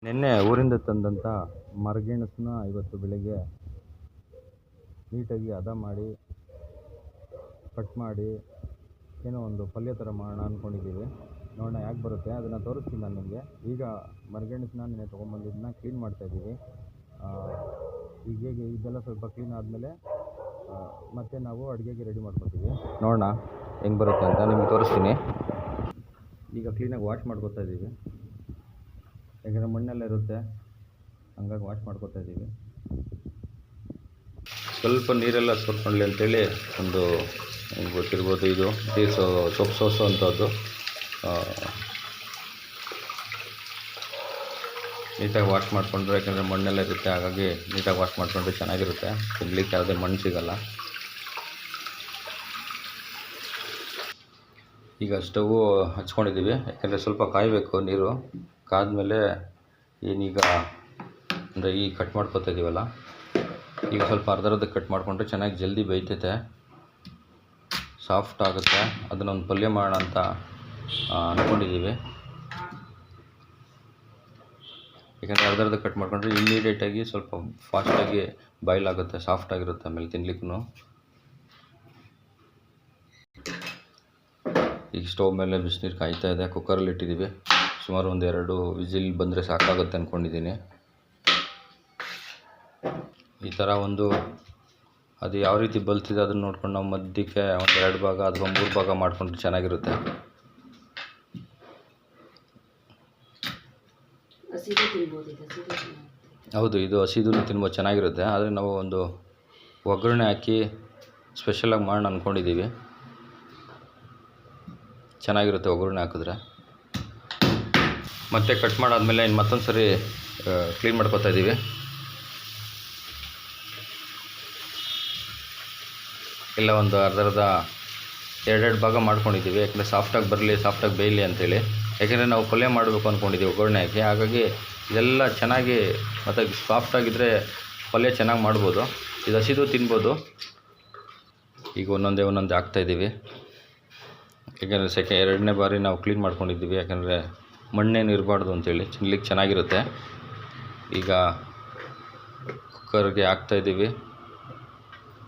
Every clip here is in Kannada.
ನಿನ್ನೆ ಊರಿಂದ ತಂದಂಥ ಮರಗೆಣಸನ್ನ ಇವತ್ತು ಬೆಳಗ್ಗೆ ನೀಟಾಗಿ ಹದ ಮಾಡಿ ಕಟ್ ಮಾಡಿ ಏನೋ ಒಂದು ಪಲ್ಯ ಥರ ಮಾಡೋಣ ಅಂದ್ಕೊಂಡಿದ್ದೀವಿ. ನೋಡೋಣ ಯಾಕೆ ಬರುತ್ತೆ ಅದನ್ನು ತೋರಿಸ್ತೀನಿ ನಾನು ನಿಮಗೆ. ಈಗ ಮರಗೆಣಸನ್ನ ನೆನ್ನೆ ತೊಗೊಂಬಂದಿದ್ದನ್ನ ಕ್ಲೀನ್ ಮಾಡ್ತಾಯಿದ್ದೀವಿ. ಈಗ ಹೇಗೆ ಇದೆಲ್ಲ ಸ್ವಲ್ಪ ಕ್ಲೀನ್ ಆದಮೇಲೆ ಮತ್ತೆ ನಾವು ಅಡುಗೆಗೆ ರೆಡಿ ಮಾಡ್ಕೊತೀವಿ. ನೋಡೋಣ ಹೆಂಗೆ ಬರುತ್ತೆ ಅಂತ ನಿಮ್ಗೆ ತೋರಿಸ್ತೀನಿ. ಈಗ ಕ್ಲೀನಾಗಿ ವಾಶ್ ಮಾಡ್ಕೊತಾ ಇದ್ದೀವಿ, ಯಾಕೆಂದರೆ ಮಣ್ಣೆಲ್ಲ ಇರುತ್ತೆ, ಹಂಗಾಗಿ ವಾಶ್ ಮಾಡ್ಕೊತಾ ಇದ್ದೀವಿ. ಸ್ವಲ್ಪ ನೀರೆಲ್ಲ ಸೋರ್ಕೊಳ್ಳಿ ಅಂತೇಳಿ ಒಂದು ಗೊತ್ತಿರ್ಬೋದು, ಇದು ಸೊಪ್ಪು ಸೋಸೋ ಅಂಥದ್ದು. ನೀಟಾಗಿ ವಾಶ್ ಮಾಡಿಕೊಂಡ್ರೆ, ಯಾಕೆಂದರೆ ಮಣ್ಣೆಲ್ಲ ಇರುತ್ತೆ, ಹಾಗಾಗಿ ನೀಟಾಗಿ ವಾಶ್ ಮಾಡಿಕೊಂಡ್ರೆ ಚೆನ್ನಾಗಿರುತ್ತೆ. ತಿನ್ನಲಿಕ್ಕೆ ಯಾವುದೇ ಮಣ್ಣು ಸಿಗಲ್ಲ. ಈಗ ಸ್ಟವ್ ಹಚ್ಕೊಂಡಿದ್ದೀವಿ, ಯಾಕೆಂದರೆ ಸ್ವಲ್ಪ ಕಾಯಬೇಕು. ನೀರು ಕಾದ್ಮೇಲೆ ಏನೀಗ ಅಂದರೆ ಈಗ ಕಟ್ ಮಾಡ್ಕೊತಾ ಇದ್ದೀವಲ್ಲ, ಈಗ ಸ್ವಲ್ಪ ಅರ್ಧರ್ಧ ಕಟ್ ಮಾಡಿಕೊಂಡ್ರೆ ಚೆನ್ನಾಗಿ ಜಲ್ದಿ ಬೇಯ್ತೈತೆ, ಸಾಫ್ಟ್ ಆಗುತ್ತೆ. ಅದನ್ನೊಂದು ಪಲ್ಯ ಮಾಡೋಣ ಅಂತ ಅಂದ್ಕೊಂಡಿದ್ದೀವಿ. ಯಾಕೆಂದರೆ ಅರ್ಧರ್ಧ ಕಟ್ ಮಾಡಿಕೊಂಡ್ರೆ ಇಮಿಡಿಯೇಟಾಗಿ ಸ್ವಲ್ಪ ಫಾಸ್ಟಾಗಿ ಬಾಯ್ಲ್ ಆಗುತ್ತೆ, ಸಾಫ್ಟ್ ಆಗಿರುತ್ತೆ, ಆಮೇಲೆ ತಿನ್ಲಿಕ್ಕೂ. ಈಗ ಸ್ಟವ್ ಮೇಲೆ ಬಿಸಿನೀರು ಕಾಯ್ತಾ ಇದೆ, ಕುಕ್ಕರಲ್ಲಿ ಇಟ್ಟಿದ್ದೀವಿ. ಸುಮಾರು ಒಂದು 2 ವಿಸಿಲ್ ಬಂದರೆ ಸಾಕಾಗುತ್ತೆ ಅಂದ್ಕೊಂಡಿದ್ದೀನಿ. ಈ ಥರ ಅದು ಯಾವ ರೀತಿ ಬಲ್ತಿದೆ ಅದನ್ನು ನೋಡ್ಕೊಂಡು ನಾವು ಮಧ್ಯಕ್ಕೆ ಒಂದು 2 ಭಾಗ ಅಥವಾ 3 ಭಾಗ ಮಾಡಿಕೊಂಡ್ರೆ ಚೆನ್ನಾಗಿರುತ್ತೆ. ಹೌದು, ಇದು ಹಸಿದು ತಿನ್ಬೋದು, ಚೆನ್ನಾಗಿರುತ್ತೆ. ಆದರೆ ನಾವು ಒಂದು ಒಗ್ಗರಣೆ ಹಾಕಿ ಸ್ಪೆಷಲಾಗಿ ಮಾಡೋಣ ಅಂದ್ಕೊಂಡಿದ್ದೀವಿ. ಚೆನ್ನಾಗಿರುತ್ತೆ ಒಗ್ಗರಣೆ ಹಾಕಿದ್ರೆ. ಮತ್ತೆ ಕಟ್ ಮಾಡಾದಮೇಲೆ ಇನ್ನು ಮತ್ತೊಂದು ಸರಿ ಕ್ಲೀನ್ ಮಾಡ್ಕೊತಾ ಇದ್ದೀವಿ. ಇಲ್ಲ ಒಂದು ಅರ್ಧರ್ಧ 2 ಭಾಗ ಮಾಡ್ಕೊಂಡಿದ್ದೀವಿ, ಯಾಕೆಂದರೆ ಸಾಫ್ಟಾಗಿ ಬರಲಿ, ಸಾಫ್ಟಾಗಿ ಬೇಯಲಿ ಅಂಥೇಳಿ. ಯಾಕೆಂದರೆ ನಾವು ಪಲ್ಯ ಮಾಡಬೇಕು ಅಂದ್ಕೊಂಡಿದ್ದೀವಿ ಒಗ್ಗರಣೆ ಹಾಕಿ, ಹಾಗಾಗಿ ಇದೆಲ್ಲ ಚೆನ್ನಾಗಿ ಮತ್ತು ಸಾಫ್ಟಾಗಿದ್ದರೆ ಪಲ್ಯ ಚೆನ್ನಾಗಿ ಮಾಡ್ಬೋದು. ಇದು ಹಸಿದು ತಿನ್ಬೋದು. ಈಗ ಒಂದೊಂದೇ ಹಾಕ್ತಾಯಿದ್ದೀವಿ, ಯಾಕೆಂದರೆ 2ನೇ ಬಾರಿ ನಾವು ಕ್ಲೀನ್ ಮಾಡ್ಕೊಂಡಿದ್ದೀವಿ. ಯಾಕೆಂದರೆ ಮಣ್ಣೇನು ಇರಬಾರ್ದು ಅಂಥೇಳಿ, ತಿನ್ಲಿಕ್ಕೆ ಚೆನ್ನಾಗಿರುತ್ತೆ. ಈಗ ಕುಕ್ಕರ್ಗೆ ಹಾಕ್ತಾಯಿದ್ದೀವಿ,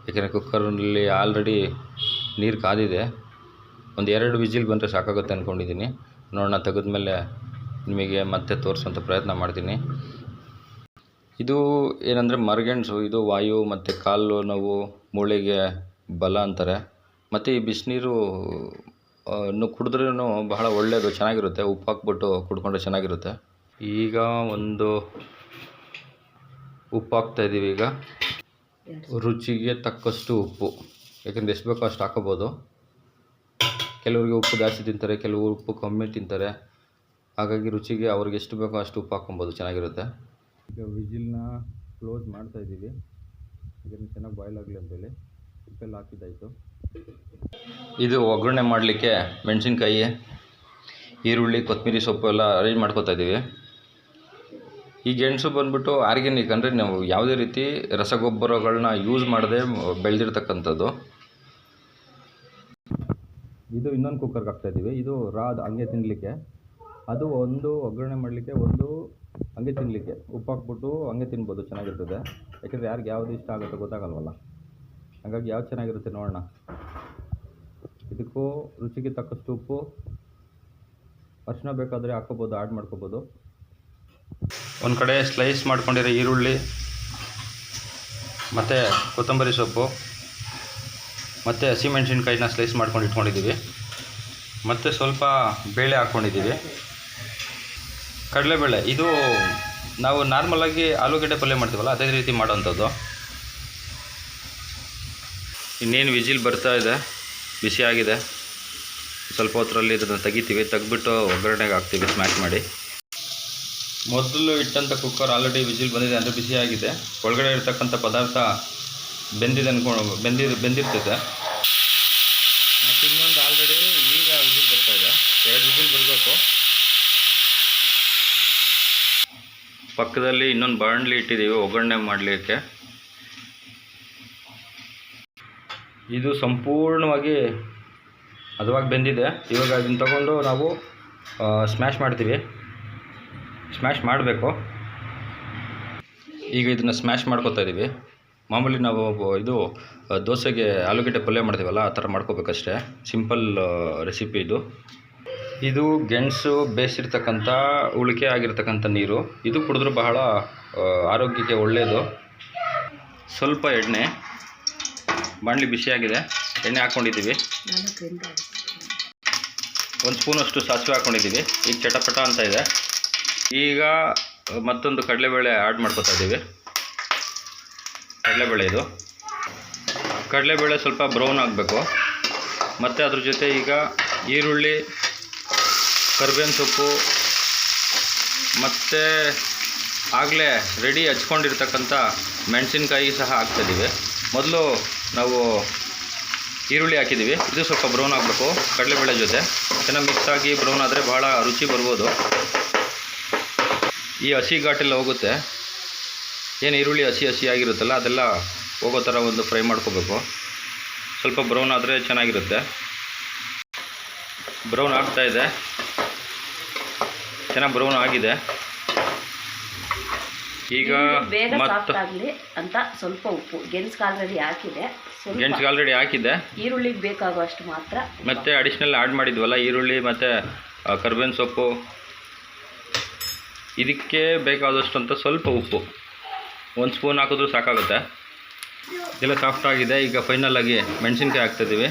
ಯಾಕೆಂದರೆ ಕುಕ್ಕರಲ್ಲಿ ಆಲ್ರೆಡಿ ನೀರು ಕಾದಿದೆ. ಒಂದು 2 ವಿಸಿಲ್ ಬಂದರೆ ಸಾಕಾಗುತ್ತೆ ಅಂದ್ಕೊಂಡಿದ್ದೀನಿ. ನೋಡೋಣ, ತೆಗೆದ್ಮೇಲೆ ನಿಮಗೆ ಮತ್ತೆ ತೋರಿಸೋಂಥ ಪ್ರಯತ್ನ ಮಾಡ್ತೀನಿ. ಇದು ಏನಂದರೆ ಮರಗೆಣಸು, ಇದು ವಾಯು ಮತ್ತು ಕಾಲು ನೋವು, ಮೂಳೆಗೆ ಬಲ ಅಂತಾರೆ. ಮತ್ತು ಈ ಬಿಸಿನೀರು ಕುಡಿದ್ರೂ ಬಹಳ ಒಳ್ಳೆಯದು, ಚೆನ್ನಾಗಿರುತ್ತೆ. ಉಪ್ಪು ಹಾಕ್ಬಿಟ್ಟು ಕುಡ್ಕೊಂಡ್ರೆ ಚೆನ್ನಾಗಿರುತ್ತೆ. ಈಗ ಒಂದು ಉಪ್ಪು ಹಾಕ್ತಾಯಿದ್ದೀವಿ. ಈಗ ರುಚಿಗೆ ತಕ್ಕಷ್ಟು ಉಪ್ಪು, ಯಾಕೆಂದರೆ ಎಷ್ಟು ಬೇಕೋ ಅಷ್ಟು ಹಾಕೋಬೋದು. ಕೆಲವರಿಗೆ ಉಪ್ಪು ಜಾಸ್ತಿ ತಿಂತಾರೆ, ಕೆಲವರು ಉಪ್ಪು ಕಮ್ಮಿ ತಿಂತಾರೆ. ಹಾಗಾಗಿ ರುಚಿಗೆ ಅವ್ರಿಗೆ ಎಷ್ಟು ಬೇಕೋ ಅಷ್ಟು ಉಪ್ಪು ಹಾಕ್ಕೊಬೋದು, ಚೆನ್ನಾಗಿರುತ್ತೆ. ಈಗ ವಿಜಿಲ್ನ ಕ್ಲೋಸ್ ಮಾಡ್ತಾಯಿದ್ದೀವಿ, ಇದನ್ನು ಚೆನ್ನಾಗಿ ಬಾಯ್ಲ್ ಆಗಲಿ ಅಂತೇಳಿ ಉಪ್ಪೆಲ್ಲ ಹಾಕಿದ್ದಾಯಿತು. ಇದು ಒಗ್ಗರಣೆ ಮಾಡಲಿಕ್ಕೆ ಮೆಣಸಿನ್ಕಾಯಿ, ಈರುಳ್ಳಿ, ಕೊತ್ತಂಬರಿ ಸೊಪ್ಪು ಎಲ್ಲ ಅರೇಂಜ್ ಮಾಡ್ಕೊತಾ ಇದ್ದೀವಿ. ಈ ಗೆಣಸು ಬಂದುಬಿಟ್ಟು ಆರ್ಗ್ಯಾನಿಕ್, ಅಂದರೆ ನಾವು ಯಾವುದೇ ರೀತಿ ರಸಗೊಬ್ಬರಗಳನ್ನ ಯೂಸ್ ಮಾಡದೆ ಬೆಳೆದಿರ್ತಕ್ಕಂಥದ್ದು. ಇದು ಇನ್ನೊಂದು ಕುಕ್ಕರ್ಗೆ ಹಾಕ್ತಾಯಿದ್ದೀವಿ. ಇದು ಹಂಗೆ ತಿನ್ನಲಿಕ್ಕೆ, ಅದು ಒಂದು ಒಗ್ಗರಣೆ ಮಾಡಲಿಕ್ಕೆ, ಒಂದು ಹಂಗೆ ತಿನ್ನಲಿಕ್ಕೆ. ಉಪ್ಪು ಹಾಕ್ಬಿಟ್ಟು ಹಂಗೆ ತಿನ್ಬೋದು, ಚೆನ್ನಾಗಿರ್ತದೆ. ಯಾಕೆಂದರೆ ಯಾರಿಗೆ ಯಾವುದು ಇಷ್ಟ ಆಗುತ್ತೋ ಗೊತ್ತಾಗಲ್ವಲ್ಲ, ಹಾಗಾಗಿ ಯಾವ್ದು ಚೆನ್ನಾಗಿರುತ್ತೆ ನೋಡೋಣ. ಇದಕ್ಕೂ ರುಚಿಗೆ ತಕ್ಕಷ್ಟು ಉಪ್ಪು, ಅರಿಶಿನ ಬೇಕಾದರೆ ಹಾಕ್ಕೋಬೋದು, ಆ್ಯಡ್ ಮಾಡ್ಕೋಬೋದು. ಒಂದು ಕಡೆ ಸ್ಲೈಸ್ ಮಾಡ್ಕೊಂಡಿರೋ ಈರುಳ್ಳಿ ಮತ್ತು ಕೊತ್ತಂಬರಿ ಸೊಪ್ಪು ಮತ್ತು ಹಸಿಮೆಣ್ಸಿನ್ಕಾಯಿನ ಸ್ಲೈಸ್ ಮಾಡ್ಕೊಂಡು ಇಟ್ಕೊಂಡಿದ್ದೀವಿ. ಮತ್ತು ಸ್ವಲ್ಪ ಬೇಳೆ ಹಾಕ್ಕೊಂಡಿದ್ದೀವಿ, ಕಡಲೆಬೇಳೆ. ಇದು ನಾವು ನಾರ್ಮಲಾಗಿ ಆಲೂಗಡ್ಡೆ ಪಲ್ಯ ಮಾಡ್ತೀವಲ್ಲ, ಅದೇ ರೀತಿ ಮಾಡೋವಂಥದ್ದು. ಇನ್ನೇನು ವಿಜಿಲ್ ಬರ್ತಾ ಇದೆ, ಬಿಸಿಯಾಗಿದೆ. ಸ್ವಲ್ಪ ಹೊತ್ತರಲ್ಲಿ ಇದನ್ನು ತೆಗಿತೀವಿ, ತೆಗೆದ್ಬಿಟ್ಟು ಒಗ್ಗರಣೆಗೆ ಹಾಕ್ತೀವಿ ಸ್ಮ್ಯಾಶ್ ಮಾಡಿ. ಮೊದಲು ಇಟ್ಟಂಥ ಕುಕ್ಕರ್ ಆಲ್ರೆಡಿ ವಿಜಿಲ್ ಬಂದಿದೆ, ಅಂದರೆ ಬಿಸಿಯಾಗಿದೆ. ಒಳಗಡೆ ಇರ್ತಕ್ಕಂಥ ಪದಾರ್ಥ ಬೆಂದಿರ್ತೈತೆ. ಮತ್ತು ಇನ್ನೊಂದು ಆಲ್ರೆಡಿ ಈಗ ವಿಜಿಲ್ ಬರ್ತಾ ಇದೆ, 2 ವಿಜಿಲ್ ಬರಬೇಕು. ಪಕ್ಕದಲ್ಲಿ ಇನ್ನೊಂದು ಬಾಣಲಿ ಇಟ್ಟಿದ್ದೀವಿ ಒಗ್ಗರಣೆ ಮಾಡಲಿಕ್ಕೆ. ಇದು ಸಂಪೂರ್ಣವಾಗಿ ಹದವಾಗಿ ಬೆಂದಿದೆ. ಇವಾಗ ಅದನ್ನು ತಗೊಂಡು ನಾವು ಸ್ಮ್ಯಾಶ್ ಮಾಡ್ತೀವಿ. ಸ್ಮ್ಯಾಶ್ ಮಾಡಬೇಕು. ಈಗ ಇದನ್ನು ಸ್ಮ್ಯಾಶ್ ಮಾಡ್ಕೊತಾ ಇದ್ದೀವಿ. ಮಾಮೂಲಿ ನಾವು ಇದು ದೋಸೆಗೆ ಆಲೂಗಡ್ಡೆ ಪಲ್ಯ ಮಾಡ್ತೀವಲ್ಲ ಆ ಥರ ಮಾಡ್ಕೋಬೇಕಷ್ಟೇ. ಸಿಂಪಲ್ ರೆಸಿಪಿ ಇದು. ಇದು ಗೆಣಸು ಬೇಯಿಸಿರ್ತಕ್ಕಂಥ ಉಳಿಕೆ ಆಗಿರ್ತಕ್ಕಂಥ ನೀರು. ಇದು ಕುಡಿದ್ರೂ ಬಹಳ ಆರೋಗ್ಯಕ್ಕೆ ಒಳ್ಳೆಯದು. ಸ್ವಲ್ಪ ಎಣ್ಣೆ, ಬಾಣಲಿ ಬಿಸಿಯಾಗಿದೆ, ಎಣ್ಣೆ ಹಾಕ್ಕೊಂಡಿದ್ದೀವಿ. 1 ಸ್ಪೂನಷ್ಟು ಸಾಸಿವೆ ಹಾಕ್ಕೊಂಡಿದ್ದೀವಿ. ಈಗ ಚಟಪಟ ಅಂತ ಇದೆ. ಈಗ ಮತ್ತೊಂದು ಕಡಲೆಬೇಳೆ ಆ್ಯಡ್ ಮಾಡ್ಕೊತಾ ಇದ್ದೀವಿ. ಕಡಲೆಬೇಳೆ ಇದು ಕಡಲೆಬೇಳೆ ಸ್ವಲ್ಪ ಬ್ರೌನ್ ಆಗಬೇಕು. ಮತ್ತು ಅದ್ರ ಜೊತೆ ಈಗ ಈರುಳ್ಳಿ, ಕರಿಬೇವಿನ ಸೊಪ್ಪು ಮತ್ತು ಆಗಲೇ ರೆಡಿ ಹಚ್ಕೊಂಡಿರ್ತಕ್ಕಂಥ ಮೆಣಸಿನ್ಕಾಯಿ ಸಹ ಹಾಕ್ತಾಯಿದ್ದೀವಿ. ಮೊದಲು ನಾವು ಈರುಳ್ಳಿ ಹಾಕಿದ್ದೀವಿ. ಇದು ಸ್ವಲ್ಪ ಬ್ರೌನ್ ಆಗಬೇಕು ಕಡಲೆಬೇಳೆ ಜೊತೆ. ಚೆನ್ನಾಗಿ ಮಿಕ್ಸ್ ಆಗಿ ಬ್ರೌನ್ ಆದರೆ ಭಾಳ ರುಚಿ ಬರ್ಬೋದು. ಈ ಹಸಿ ಘಾಟೆಲ್ಲ ಹೋಗುತ್ತೆ. ಏನು ಈರುಳ್ಳಿ ಹಸಿ ಆಗಿರುತ್ತಲ್ಲ ಅದೆಲ್ಲ ಹೋಗೋ ಥರ ಒಂದು ಫ್ರೈ ಮಾಡ್ಕೋಬೇಕು. ಸ್ವಲ್ಪ ಬ್ರೌನ್ ಆದರೆ ಚೆನ್ನಾಗಿರುತ್ತೆ. ಬ್ರೌನ್ ಆಗ್ತಾಯಿದೆ, ಚೆನ್ನಾಗಿ ಬ್ರೌನ್ ಆಗಿದೆ. ಈಗ ಮತ್ತು ಅಂತ ಸ್ವಲ್ಪ ಉಪ್ಪು, ಗೆಣಸಿಗೆ ಆಲ್ರೆಡಿ ಹಾಕಿದೆ. ಈರುಳ್ಳಿಗೆ ಬೇಕಾಗುವಷ್ಟು ಮಾತ್ರ. ಮತ್ತು ಅಡಿಷ್ನಲ್ ಆ್ಯಡ್ ಮಾಡಿದ್ವಲ್ಲ ಈರುಳ್ಳಿ ಮತ್ತು ಕರಿಬೇವಿನ ಸೊಪ್ಪು, ಇದಕ್ಕೆ ಬೇಕಾದಷ್ಟು ಅಂತ ಸ್ವಲ್ಪ ಉಪ್ಪು 1 ಸ್ಪೂನ್ ಹಾಕಿದ್ರೂ ಸಾಕಾಗುತ್ತೆ. ಎಲ್ಲ ಸಾಫ್ಟಾಗಿದೆ. ಈಗ ಫೈನಲಾಗಿ ಮೆಣಸಿನ್ಕಾಯಿ ಹಾಕ್ತಾಯಿದ್ದೀವಿ.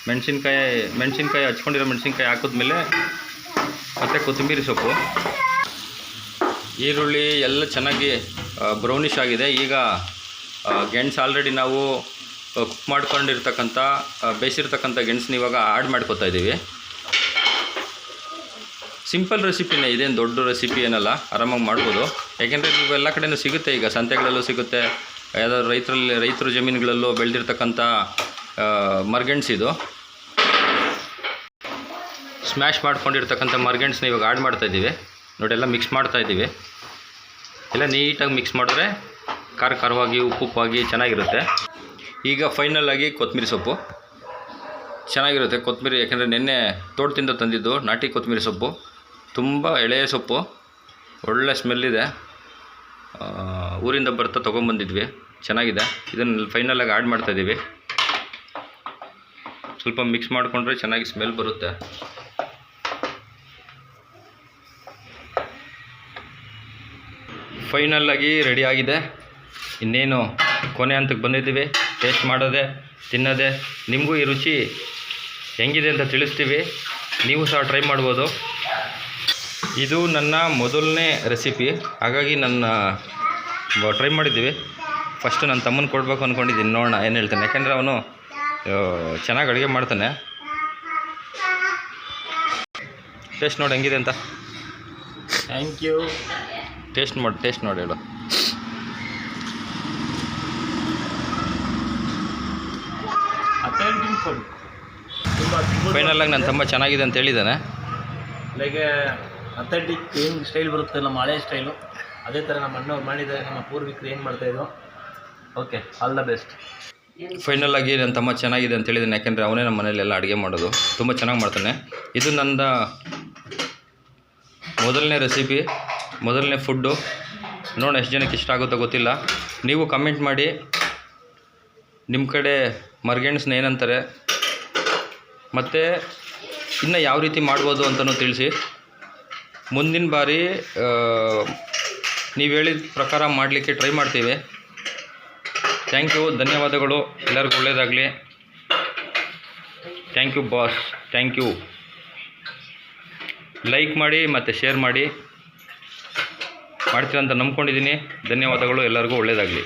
ಮೆಣಸಿನ್ಕಾಯಿ ಹಚ್ಕೊಂಡಿರೋ ಮೆಣಸಿನ್ಕಾಯಿ ಹಾಕಿದ್ಮೇಲೆ ಮತ್ತು ಕೊತ್ತಂಬರಿ ಸೊಪ್ಪು, ಈರುಳ್ಳಿ ಎಲ್ಲ ಚೆನ್ನಾಗಿ ಬ್ರೌನಿಷ್ ಆಗಿದೆ. ಈಗ ಗೆಣಸು ಆಲ್ರೆಡಿ ನಾವು ಕುಕ್ ಮಾಡ್ಕೊಂಡಿರ್ತಕ್ಕಂಥ ಬೇಯಿಸಿರ್ತಕ್ಕಂಥ ಗೆಣಸನ್ನ ಇವಾಗ ಆ್ಯಡ್ ಮಾಡ್ಕೊತಾ ಇದ್ದೀವಿ. ಸಿಂಪಲ್ ರೆಸಿಪಿನೇ, ಇದೇನು ದೊಡ್ಡ ರೆಸಿಪಿ ಏನಲ್ಲ, ಆರಾಮಾಗಿ ಮಾಡ್ಬೋದು. ಯಾಕೆಂದರೆ ಇದು ಎಲ್ಲ ಕಡೆಯೂ ಸಿಗುತ್ತೆ. ಈಗ ಸಂತೆಗಳಲ್ಲೂ ಸಿಗುತ್ತೆ, ಯಾವುದಾದ್ರು ರೈತರ ಜಮೀನುಗಳಲ್ಲೂ ಬೆಳೆದಿರ್ತಕ್ಕಂಥ ಮರಗೆಣಸು ಇದು. ಸ್ಮ್ಯಾಶ್ ಮಾಡ್ಕೊಂಡಿರ್ತಕ್ಕಂಥ ಮರಗೆಣಸನ್ನ ಇವಾಗ ಆ್ಯಡ್ ಮಾಡ್ತಾಯಿದ್ದೀವಿ. ನೋಡಿ, ಎಲ್ಲ ಮಿಕ್ಸ್ ಮಾಡ್ತಾಯಿದ್ದೀವಿ. ಎಲ್ಲ ನೀಟಾಗಿ ಮಿಕ್ಸ್ ಮಾಡಿದ್ರೆ ಖಾರವಾಗಿ ಉಪ್ಪುಪ್ಪಾಗಿ ಚೆನ್ನಾಗಿರುತ್ತೆ. ಈಗ ಫೈನಲಾಗಿ ಕೊತ್ತಂಬರಿ ಸೊಪ್ಪು ಚೆನ್ನಾಗಿರುತ್ತೆ. ಕೊತ್ತಂಬರಿ ಯಾಕೆಂದರೆ ನಿನ್ನೆ ತೋಟದಿಂದ ತಂದಿದ್ದು ನಾಟಿ ಕೊತ್ತಂಬರಿ ಸೊಪ್ಪು, ತುಂಬ ಎಳೆಯ ಸೊಪ್ಪು, ಒಳ್ಳೆ ಸ್ಮೆಲ್ಲಿದೆ. ಊರಿಂದ ಬರ್ತಾ ತೊಗೊಂಬಂದಿದ್ವಿ, ಚೆನ್ನಾಗಿದೆ. ಇದನ್ನು ಫೈನಲಾಗಿ ಆ್ಯಡ್ ಮಾಡ್ತಾಯಿದ್ದೀವಿ. ಸ್ವಲ್ಪ ಮಿಕ್ಸ್ ಮಾಡಿಕೊಂಡ್ರೆ ಚೆನ್ನಾಗಿ ಸ್ಮೆಲ್ ಬರುತ್ತೆ. ಫೈನಲಾಗಿ ರೆಡಿ ಆಗಿದೆ. ಇನ್ನೇನು ಕೊನೆ ಹಂತಕ್ಕೆ ಬಂದಿದ್ದೀವಿ. ಟೇಸ್ಟ್ ಮಾಡೋದೆ, ತಿನ್ನೋದೆ. ನಿಮಗೂ ಈ ರುಚಿ ಹೆಂಗಿದೆ ಅಂತ ತಿಳಿಸ್ತೀವಿ. ನೀವು ಸಹ ಟ್ರೈ ಮಾಡ್ಬೋದು. ಇದು ನನ್ನ ಮೊದಲನೇ ರೆಸಿಪಿ, ಹಾಗಾಗಿ ಟ್ರೈ ಮಾಡಿದ್ದೀವಿ. ಫಸ್ಟು ನನ್ನ ತಮ್ಮನ ಕೊಡಬೇಕು ಅಂದ್ಕೊಂಡಿದ್ದೀನಿ. ನೋಡೋಣ ಏನು ಹೇಳ್ತಾನೆ, ಯಾಕೆಂದರೆ ಅವನು ಚೆನ್ನಾಗಿ ಅಡುಗೆ ಮಾಡ್ತಾನೆ. ಟೇಸ್ಟ್ ನೋಡಿ ಹೆಂಗಿದೆ ಅಂತ. Thank you. ಟೇಸ್ಟ್ ನೋಡಿ ಹೇಳು. ಫೈನಲಾಗಿ ನನ್ನ ತಮ್ಮ ಚೆನ್ನಾಗಿದೆ ಅಂತ ಹೇಳಿದ್ದಾನೆ. ಲೈಕ್ ಅಥೆಂಟಿಕ್ ಏನು ಸ್ಟೈಲ್ ಬರುತ್ತೆ ನಮ್ಮ ಹಳೆ ಸ್ಟೈಲು, ಅದೇ ಥರ ನಮ್ಮ ಅಣ್ಣವ್ರು ಮಾಡಿದ್ದಾರೆ. ನಮ್ಮ ಪೂರ್ವಿಕರು ಏನು ಮಾಡ್ತಾಯಿದ್ರು. Okay, all the best. ಫೈನಲಾಗಿ ನನ್ನ ತಮ್ಮ ಚೆನ್ನಾಗಿದೆ ಅಂತ ಹೇಳಿದ್ದಾನೆ, ಯಾಕೆಂದರೆ ಅವನೇ ನಮ್ಮ ಮನೆಯಲ್ಲೆಲ್ಲ ಅಡುಗೆ ಮಾಡೋದು, ತುಂಬ ಚೆನ್ನಾಗಿ ಮಾಡ್ತಾನೆ. ಇದು ನನ್ನ ಮೊದಲನೇ ರೆಸಿಪಿ, ಮೊದಲನೇ ಫುಡ್ಡು. ನೋಡೋಣ ಎಷ್ಟು ಜನಕ್ಕೆ ಇಷ್ಟ ಆಗುತ್ತೋ ಗೊತ್ತಿಲ್ಲ. ನೀವು ಕಮೆಂಟ್ ಮಾಡಿ ನಿಮ್ಮ ಕಡೆ ಮರಗೆಣಸನ್ನ ಏನಂತಾರೆ, ಮತ್ತು ಇನ್ನು ಯಾವ ರೀತಿ ಮಾಡ್ಬೋದು ಅಂತಲೂ ತಿಳಿಸಿ. ಮುಂದಿನ ಬಾರಿ ನೀವು ಹೇಳಿದ ಪ್ರಕಾರ ಮಾಡಲಿಕ್ಕೆ ಟ್ರೈ ಮಾಡ್ತೀವಿ. ಥ್ಯಾಂಕ್ ಯು, ಧನ್ಯವಾದಗಳು. ಎಲ್ಲರಿಗೂ ಒಳ್ಳೆಯದಾಗಲಿ. Thank you boss, thank you. Like ಮಾಡಿ ಮತ್ತು ಶೇರ್ ಮಾಡ್ತೀರಂತ ನಂಬ್ಕೊಂಡಿದ್ದೀನಿ. ಧನ್ಯವಾದಗಳು. ಎಲ್ಲರಿಗೂ ಒಳ್ಳೆಯದಾಗಲಿ.